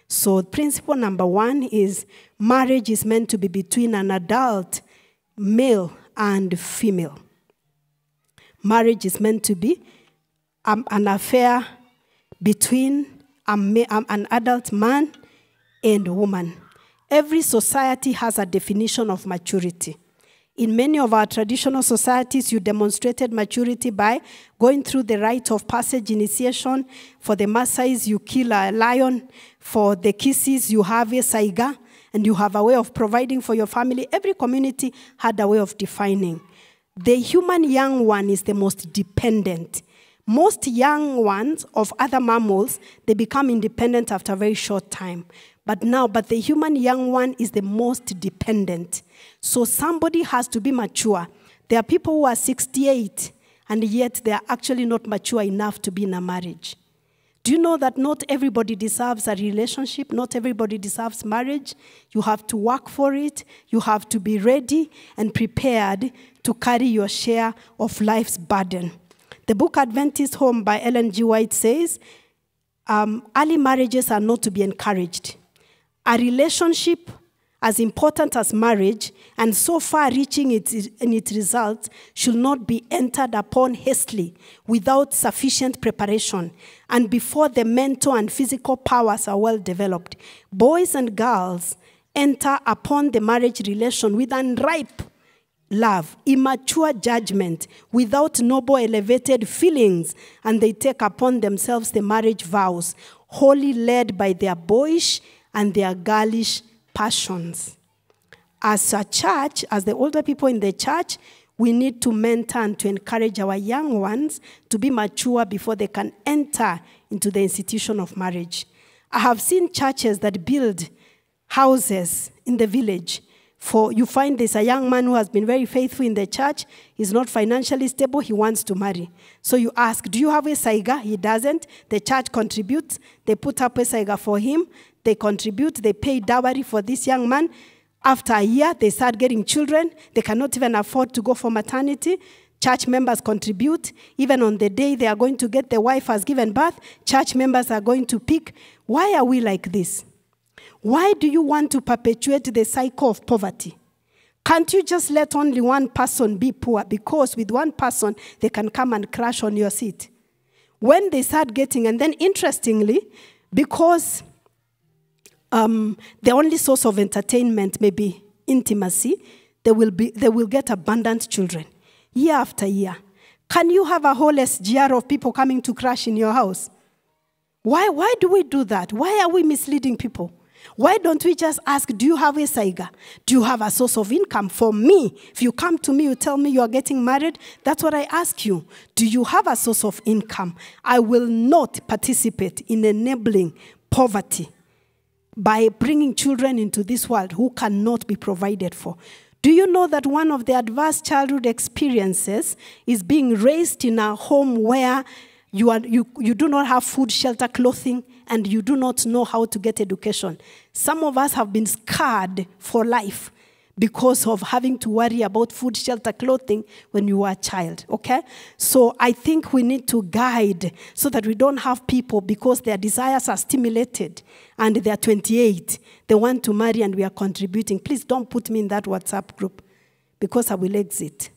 So principle number 1 is marriage is meant to be between an adult male and female. Marriage is meant to be an affair between an adult man and woman. Every society has a definition of maturity. In many of our traditional societies, you demonstrated maturity by going through the rite of passage initiation. For the Maasais, you kill a lion. For the Kisis, you have a saiga, and you have a way of providing for your family. Every community had a way of defining. The human young one is the most dependent. Most young ones of other mammals, they become independent after a very short time. But the human young one is the most dependent. So somebody has to be mature. There are people who are 68, and yet they are actually not mature enough to be in a marriage. Do you know that not everybody deserves a relationship? Not everybody deserves marriage. You have to work for it. You have to be ready and prepared to carry your share of life's burden. The book Adventist Home by Ellen G. White says, early marriages are not to be encouraged. A relationship as important as marriage and so far-reaching in its results should not be entered upon hastily without sufficient preparation and before the mental and physical powers are well developed. Boys and girls enter upon the marriage relation with unripe love, immature judgment, without noble elevated feelings, and they take upon themselves the marriage vows, wholly led by their boyish and their girlish passions. As a church, as the older people in the church, we need to mentor and to encourage our young ones to be mature before they can enter into the institution of marriage. I have seen churches that build houses in the village. You find there's a young man who has been very faithful in the church. He's not financially stable. He wants to marry. So you ask, do you have a saiga? He doesn't. The church contributes. They put up a saiga for him. They contribute. They pay dowry for this young man. After a year, they start getting children. They cannot even afford to go for maternity. Church members contribute. Even on the day they are going to get, the wife has given birth, church members are going to pick. Why are we like this? Why do you want to perpetuate the cycle of poverty? Can't you just let only one person be poor? Because with one person, they can come and crash on your seat. When they start getting, and then interestingly, because the only source of entertainment may be intimacy, they will get abundant children, year after year. Can you have a whole SGR of people coming to crash in your house? Why do we do that? Why are we misleading people? Why don't we just ask, do you have a saiga? Do you have a source of income? For me, if you come to me, you tell me you are getting married, that's what I ask you. Do you have a source of income? I will not participate in enabling poverty by bringing children into this world who cannot be provided for. Do you know that one of the adverse childhood experiences is being raised in a home where you do not have food, shelter, clothing, and you do not know how to get education? Some of us have been scarred for life because of having to worry about food, shelter, clothing when you were a child, okay? So I think we need to guide so that we don't have people because their desires are stimulated and they are 28. They want to marry and we are contributing. Please don't put me in that WhatsApp group because I will exit.